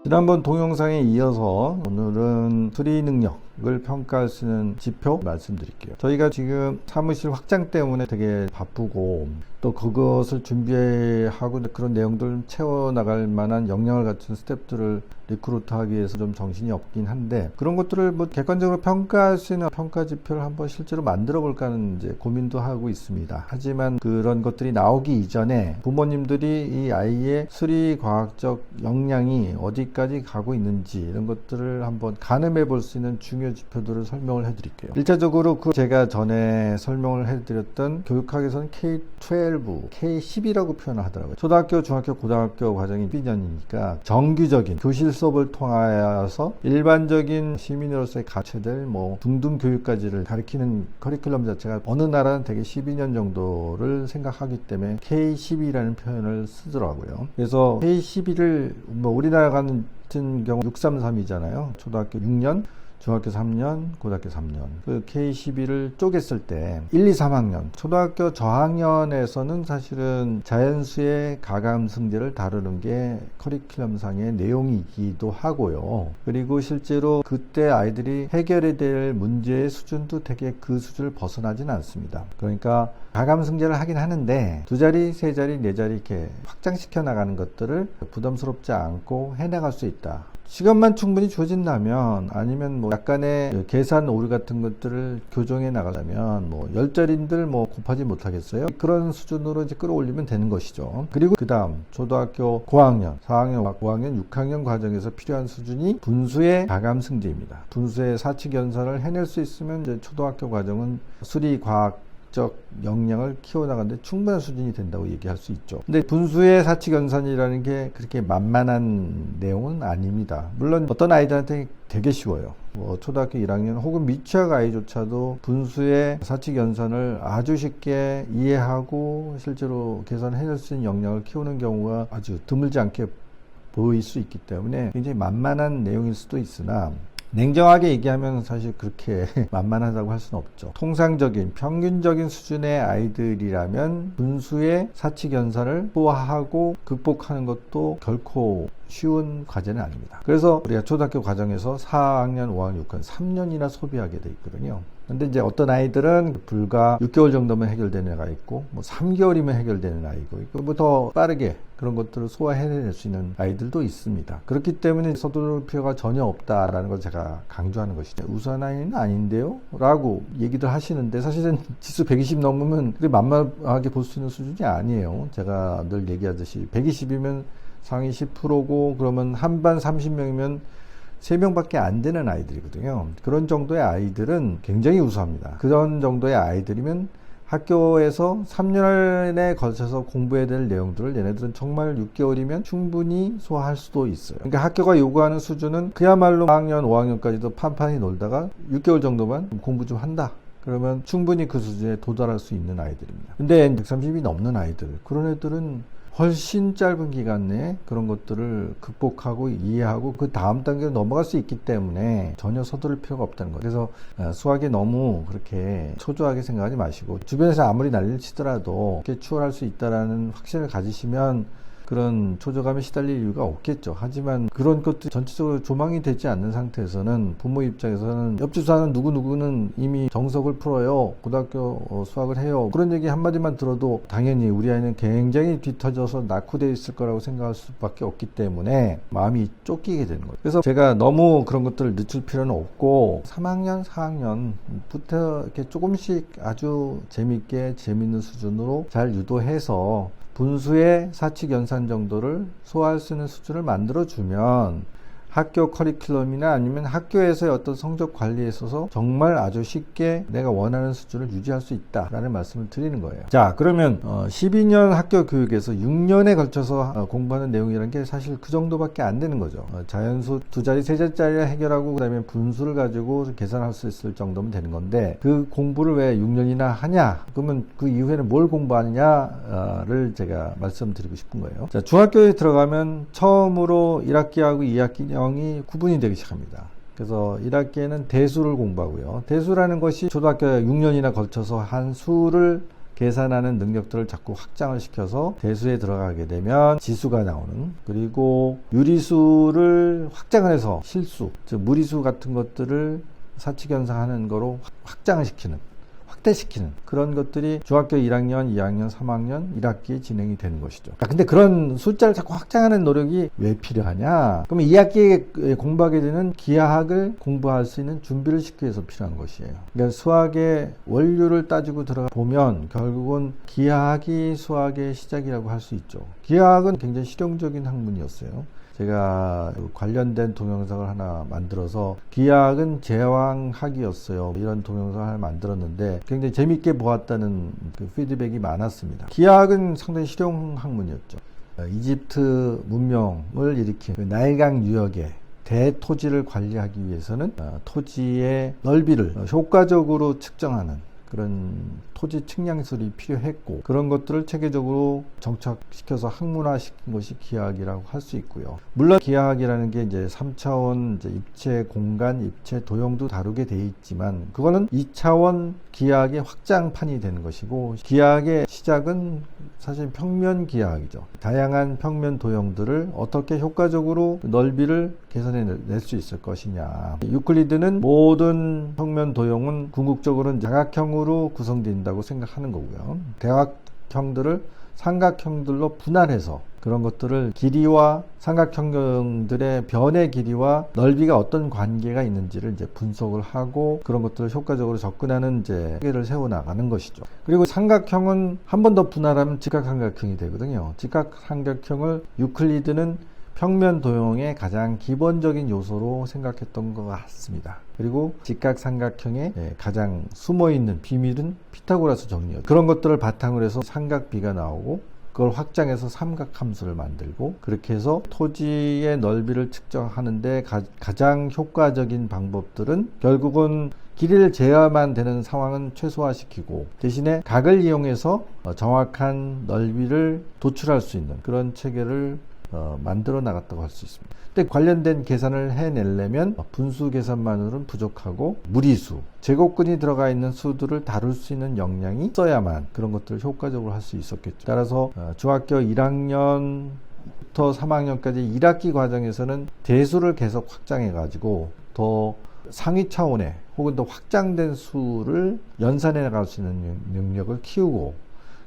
지난번 동영상에 이어서 오늘은 수리 능력을 평가할 수 있는 지표 말씀드릴게요. 저희가 지금 사무실 확장 때문에 되게 바쁘고 또 그것을 준비하고 그런 내용들을 채워나갈 만한 역량을 갖춘 스태프들을 리크루트하기 위해서 좀 정신이 없긴 한데, 그런 것들을 뭐 객관적으로 평가할 수 있는 평가 지표를 한번 실제로 만들어 볼까 하는 이제 고민도 하고 있습니다. 하지만 그런 것들이 나오기 이전에 부모님들이 이 아이의 수리 과학적 역량이 어디까지 가고 있는지 이런 것들을 한번 가늠해 볼 수 있는 중요 지표들을 설명을 해 드릴게요. 1차적으로 제가 전에 설명을 해 드렸던 교육학에서는 K-12, K-10이라고 표현을 하더라고요. 초등학교, 중학교, 고등학교 과정이 12년이니까 정규적인 교실 수업을 통하여서 일반적인 시민으로서의 갖춰야 될 중등 교육까지를 가리키는 커리큘럼 자체가 어느 나라는 되게 12년 정도를 생각하기 때문에 K-12라는 표현을 쓰더라고요. 그래서 K-12를 우리나라 같은 경우 633이잖아요. 초등학교 6년, 중학교 3년, 고등학교 3년. 그 K-12를 쪼갰을 때 1, 2, 3학년, 초등학교 저학년에서는 사실은 자연수의 가감승제를 다루는 게 커리큘럼상의 내용이기도 하고요. 그리고 실제로 그때 아이들이 해결해야 될 문제의 수준도 되게 그 수준을 벗어나진 않습니다. 그러니까 가감승제를 하긴 하는데 2자리, 3자리, 4자리 이렇게 확장시켜 나가는 것들을 부담스럽지 않고 해나갈 수 있다. 시간만 충분히 주어진다면, 아니면 약간의 계산 오류 같은 것들을 교정해 나가려면 10자리인들 곱하지 못하겠어요? 그런 수준으로 이제 끌어올리면 되는 것이죠. 그리고 그 다음 초등학교 고학년, 4학년, 5학년, 6학년 과정에서 필요한 수준이 분수의 가감승제입니다. 분수의 사칙연산을 해낼 수 있으면 이제 초등학교 과정은 수리 과학 역량을 키워나가는데 충분한 수준이 된다고 얘기할 수 있죠. 근데 분수의 사칙연산이라는 게 그렇게 만만한 내용은 아닙니다. 물론 어떤 아이들한테 되게 쉬워요. 초등학교 1학년 혹은 미취학 아이조차도 분수의 사칙연산을 아주 쉽게 이해하고 실제로 계산해낼 수 있는 역량을 키우는 경우가 아주 드물지 않게 보일 수 있기 때문에 굉장히 만만한 내용일 수도 있으나, 냉정하게 얘기하면 사실 그렇게 만만하다고 할 수는 없죠. 통상적인 평균적인 수준의 아이들이라면 분수의 사칙연산을 소화하고 극복하는 것도 결코 쉬운 과제는 아닙니다. 그래서 우리가 초등학교 과정에서 4학년, 5학년, 6학년 3년이나 소비하게 돼 있거든요. 근데 이제 어떤 아이들은 불과 6개월 정도면 해결되는 애가 있고 3개월이면 해결되는 아이고 있고 더 빠르게 그런 것들을 소화해낼 수 있는 아이들도 있습니다. 그렇기 때문에 서두를 필요가 전혀 없다라는 걸 제가 강조하는 것이죠. 우수한 아이는 아닌데요? 라고 얘기들 하시는데, 사실은 지수 120 넘으면 그렇게 만만하게 볼 수 있는 수준이 아니에요. 제가 늘 얘기하듯이 120이면 상위 10%고 그러면 한 반 30명이면 3명밖에 안 되는 아이들이거든요. 그런 정도의 아이들은 굉장히 우수합니다. 그런 정도의 아이들이면 학교에서 3년에 걸쳐서 공부해야 될 내용들을 얘네들은 정말 6개월이면 충분히 소화할 수도 있어요. 그러니까 학교가 요구하는 수준은 그야말로 4학년, 5학년까지도 판판히 놀다가 6개월 정도만 공부 좀 한다. 그러면 충분히 그 수준에 도달할 수 있는 아이들입니다. 근데 130이 넘는 아이들, 그런 애들은 훨씬 짧은 기간 내에 그런 것들을 극복하고 이해하고 그 다음 단계로 넘어갈 수 있기 때문에 전혀 서두를 필요가 없다는 거예요. 그래서 수학에 너무 그렇게 초조하게 생각하지 마시고, 주변에서 아무리 난리를 치더라도 이렇게 추월할 수 있다는 확신을 가지시면 그런 초조감에 시달릴 이유가 없겠죠. 하지만 그런 것도 전체적으로 조망이 되지 않는 상태에서는 부모 입장에서는 옆집 사는 누구누구는 이미 정석을 풀어요, 고등학교 수학을 해요, 그런 얘기 한마디만 들어도 당연히 우리 아이는 굉장히 뒤터져서 낙후되어 있을 거라고 생각할 수밖에 없기 때문에 마음이 쫓기게 되는 거예요. 그래서 제가 너무 그런 것들을 늦출 필요는 없고 3학년, 4학년부터 이렇게 조금씩 아주 재밌게 재밌는 수준으로 잘 유도해서 분수의 사칙연산 정도를 소화할 수 있는 수준을 만들어주면 학교 커리큘럼이나 아니면 학교에서의 어떤 성적 관리에 있어서 정말 아주 쉽게 내가 원하는 수준을 유지할 수 있다라는 말씀을 드리는 거예요. 자, 그러면 12년 학교 교육에서 6년에 걸쳐서 공부하는 내용이라는 게 사실 그 정도밖에 안 되는 거죠. 자연수 2자리, 3자리를 해결하고 그 다음에 분수를 가지고 계산할 수 있을 정도면 되는 건데, 그 공부를 왜 6년이나 하냐? 그러면 그 이후에는 뭘 공부하느냐를 제가 말씀드리고 싶은 거예요. 자, 중학교에 들어가면 처음으로 1학기하고 2학기 이 구분이 되기 시작합니다. 그래서 1학기에는 대수를 공부하고요. 대수라는 것이 초등학교 6년이나 걸쳐서 한 수를 계산하는 능력들을 자꾸 확장을 시켜서 대수에 들어가게 되면 지수가 나오는, 그리고 유리수를 확장을 해서 실수, 즉 무리수 같은 것들을 사칙현상하는 거로 확장을 시키는, 확대시키는 그런 것들이 중학교 1학년, 2학년, 3학년 1학기에 진행이 되는 것이죠. 근데 그런 숫자를 자꾸 확장하는 노력이 왜 필요하냐? 그러면 2학기에 공부하게 되는 기하학을 공부할 수 있는 준비를 시키기 위해서 필요한 것이에요. 그러니까 수학의 원류를 따지고 들어가 보면 결국은 기하학이 수학의 시작이라고 할 수 있죠. 기하학은 굉장히 실용적인 학문이었어요. 제가 관련된 동영상을 하나 만들어서 기하학은 제왕학이었어요, 이런 동영상을 하나 만들었는데 굉장히 재밌게 보았다는 그 피드백이 많았습니다. 기하학은 상당히 실용 학문이었죠. 이집트 문명을 일으킨 그 나일강 유역의 대토지를 관리하기 위해서는 토지의 넓이를 효과적으로 측정하는 그런 토지 측량술이 필요했고, 그런 것들을 체계적으로 정착시켜서 학문화시킨 것이 기하학이라고 할 수 있고요. 물론 기하학이라는 게 이제 3차원 이제 입체 공간, 입체 도형도 다루게 돼 있지만, 그거는 2차원 기하학의 확장판이 되는 것이고, 기하학의 시작은 사실 평면 기하학이죠. 다양한 평면 도형들을 어떻게 효과적으로 넓이를 계산해 낼 수 있을 것이냐. 유클리드는 모든 평면 도형은 궁극적으로는 사각형으로 구성된다고 생각하는 거고요. 대각형들을 삼각형들로 분할해서 그런 것들을 길이와 삼각형들의 변의 길이와 넓이가 어떤 관계가 있는지를 이제 분석을 하고, 그런 것들을 효과적으로 접근하는 이제 체계를 세워 나가는 것이죠. 그리고 삼각형은 한 번 더 분할하면 직각삼각형이 되거든요. 직각삼각형을 유클리드는 평면 도형의 가장 기본적인 요소로 생각했던 것 같습니다. 그리고 직각삼각형의 가장 숨어있는 비밀은 피타고라스 정리였죠. 그런 것들을 바탕으로 해서 삼각비가 나오고, 그걸 확장해서 삼각함수를 만들고, 그렇게 해서 토지의 넓이를 측정하는데 가장 효과적인 방법들은 결국은 길이를 제어만 되는 상황은 최소화시키고, 대신에 각을 이용해서 정확한 넓이를 도출할 수 있는 그런 체계를 만들어 나갔다고 할 수 있습니다. 근데 관련된 계산을 해내려면 분수 계산만으로는 부족하고, 무리수, 제곱근이 들어가 있는 수들을 다룰 수 있는 역량이 있어야만 그런 것들을 효과적으로 할 수 있었겠죠. 따라서 중학교 1학년부터 3학년까지 1학기 과정에서는 대수를 계속 확장해 가지고 더 상위 차원의 혹은 더 확장된 수를 연산해 나갈 수 있는 능력을 키우고,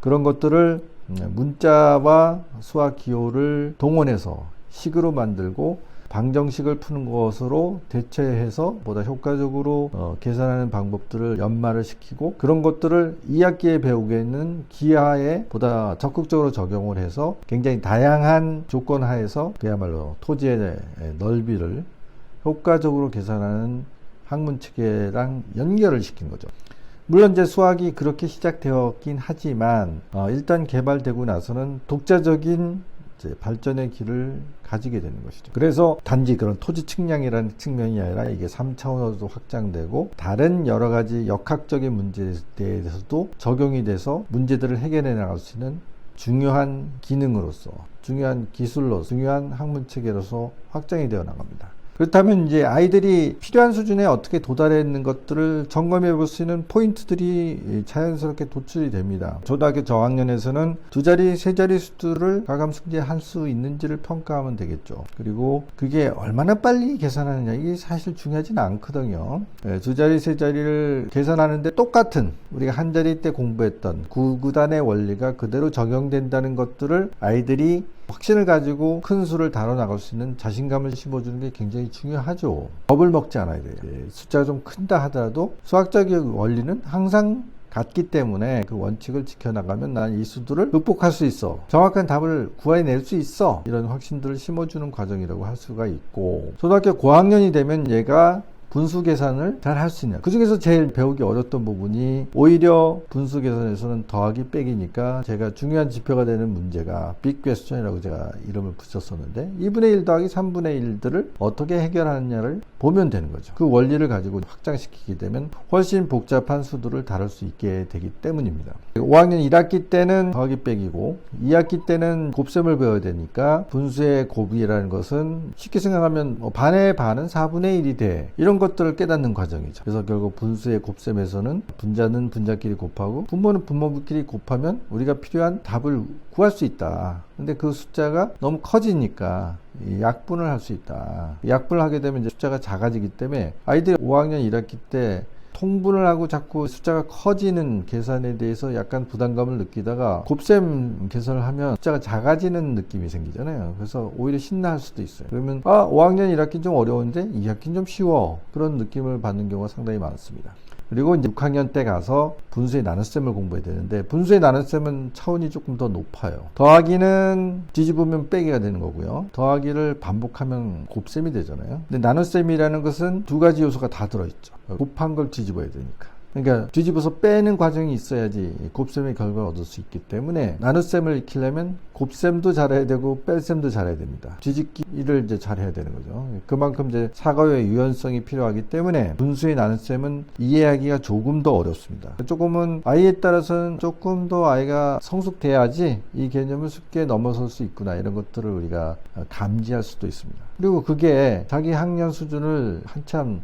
그런 것들을 문자와 수학 기호를 동원해서 식으로 만들고 방정식을 푸는 것으로 대체해서 보다 효과적으로 계산하는 방법들을 연마를 시키고, 그런 것들을 2학기에 배우게는 기하에 보다 적극적으로 적용을 해서 굉장히 다양한 조건 하에서 그야말로 토지의 넓이를 효과적으로 계산하는 학문 체계랑 연결을 시킨 거죠. 물론 이제 수학이 그렇게 시작되었긴 하지만 일단 개발되고 나서는 독자적인 이제 발전의 길을 가지게 되는 것이죠. 그래서 단지 그런 토지 측량이라는 측면이 아니라 이게 3차원으로도 확장되고, 다른 여러 가지 역학적인 문제에 대해서도 적용이 돼서 문제들을 해결해 나갈 수 있는 중요한 기능으로서, 중요한 기술로, 중요한 학문 체계로서 확장이 되어 나갑니다. 그렇다면 이제 아이들이 필요한 수준에 어떻게 도달했는 것들을 점검해 볼 수 있는 포인트들이 자연스럽게 도출이 됩니다. 초등학교 저학년에서는 2자리, 3자리 수들을 가감 승계할 수 있는지를 평가하면 되겠죠. 그리고 그게 얼마나 빨리 계산하느냐, 이게 사실 중요하지는 않거든요. 2자리, 3자리를 계산하는데 똑같은 우리가 한 자리 때 공부했던 9구단의 원리가 그대로 적용된다는 것들을 아이들이 확신을 가지고 큰 수를 다뤄나갈 수 있는 자신감을 심어주는 게 굉장히 중요하죠. 겁을 먹지 않아야 돼요. 숫자가 좀 큰다 하더라도 수학적인 원리는 항상 같기 때문에 그 원칙을 지켜나가면 난 이 수들을 극복할 수 있어, 정확한 답을 구해낼 수 있어, 이런 확신들을 심어주는 과정이라고 할 수가 있고, 초등학교 고학년이 되면 얘가 분수 계산을 잘 할 수 있냐. 그 중에서 제일 배우기 어렵던 부분이 오히려 분수 계산에서는 더하기 빼기니까 제가 중요한 지표가 되는 문제가 빅 퀘스천이라고 제가 이름을 붙였었는데 2분의 1 더하기 3분의 1들을 어떻게 해결하느냐를 보면 되는 거죠. 그 원리를 가지고 확장시키게 되면 훨씬 복잡한 수들을 다룰 수 있게 되기 때문입니다. 5학년 1학기 때는 더하기 빼기고 2학기 때는 곱셈을 배워야 되니까 분수의 곱이라는 것은 쉽게 생각하면 반의 반은 4분의 1이 돼. 이런 것 것들을 깨닫는 과정이죠. 그래서 결국 분수의 곱셈에서는 분자는 분자끼리 곱하고 분모는 분모끼리 곱하면 우리가 필요한 답을 구할 수 있다. 근데 그 숫자가 너무 커지니까 약분을 할 수 있다. 약분을 하게 되면 이제 숫자가 작아지기 때문에 아이들이 5학년 1학기 때 통분을 하고 자꾸 숫자가 커지는 계산에 대해서 약간 부담감을 느끼다가 곱셈 계산을 하면 숫자가 작아지는 느낌이 생기잖아요. 그래서 오히려 신나할 수도 있어요. 그러면 5학년 1학기는 좀 어려운데 2학기는 좀 쉬워. 그런 느낌을 받는 경우가 상당히 많습니다. 그리고 이제 6학년 때 가서 분수의 나눗셈을 공부해야 되는데 분수의 나눗셈은 차원이 조금 더 높아요. 더하기는 뒤집으면 빼기가 되는 거고요. 더하기를 반복하면 곱셈이 되잖아요. 근데 나눗셈이라는 것은 두 가지 요소가 다 들어있죠. 곱한 걸 뒤집어야 되니까. 그러니까 뒤집어서 빼는 과정이 있어야지 곱셈의 결과를 얻을 수 있기 때문에 나눗셈을 익히려면 곱셈도 잘해야 되고 뺄셈도 잘해야 됩니다. 뒤집기를 이제 잘해야 되는 거죠. 그만큼 이제 사고의 유연성이 필요하기 때문에 분수의 나눗셈은 이해하기가 조금 더 어렵습니다. 조금은 아이에 따라서는 조금 더 아이가 성숙돼야지 이 개념을 쉽게 넘어설 수 있구나 이런 것들을 우리가 감지할 수도 있습니다. 그리고 그게 자기 학년 수준을 한참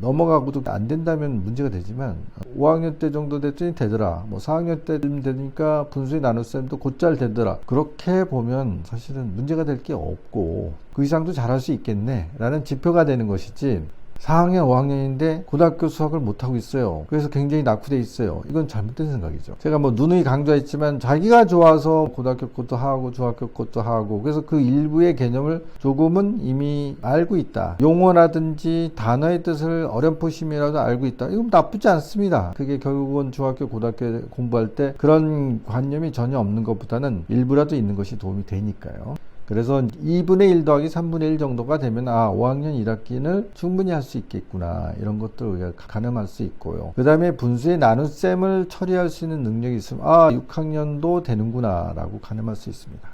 넘어가고도 안 된다면 문제가 되지만 5학년 때 정도 됐더니 되더라. 뭐 4학년 때쯤 되니까 분수의 나눗셈도 곧잘 되더라. 그렇게 보면 사실은 문제가 될 게 없고 그 이상도 잘할 수 있겠네 라는 지표가 되는 것이지 4학년, 5학년인데 고등학교 수학을 못하고 있어요. 그래서 굉장히 낙후돼 있어요. 이건 잘못된 생각이죠. 제가 뭐 누누이 강조했지만 자기가 좋아서 고등학교 것도 하고 중학교 것도 하고 그래서 그 일부의 개념을 조금은 이미 알고 있다. 용어라든지 단어의 뜻을 어렴풋이라도 알고 있다. 이건 나쁘지 않습니다. 그게 결국은 중학교, 고등학교 공부할 때 그런 관념이 전혀 없는 것보다는 일부라도 있는 것이 도움이 되니까요. 그래서 2분의 1 더하기 3분의 1 정도가 되면 5학년 1학기는 충분히 할 수 있겠구나 이런 것들 우리가 가늠할 수 있고요. 그 다음에 분수의 나눗셈을 처리할 수 있는 능력이 있으면 6학년도 되는구나 라고 가늠할 수 있습니다.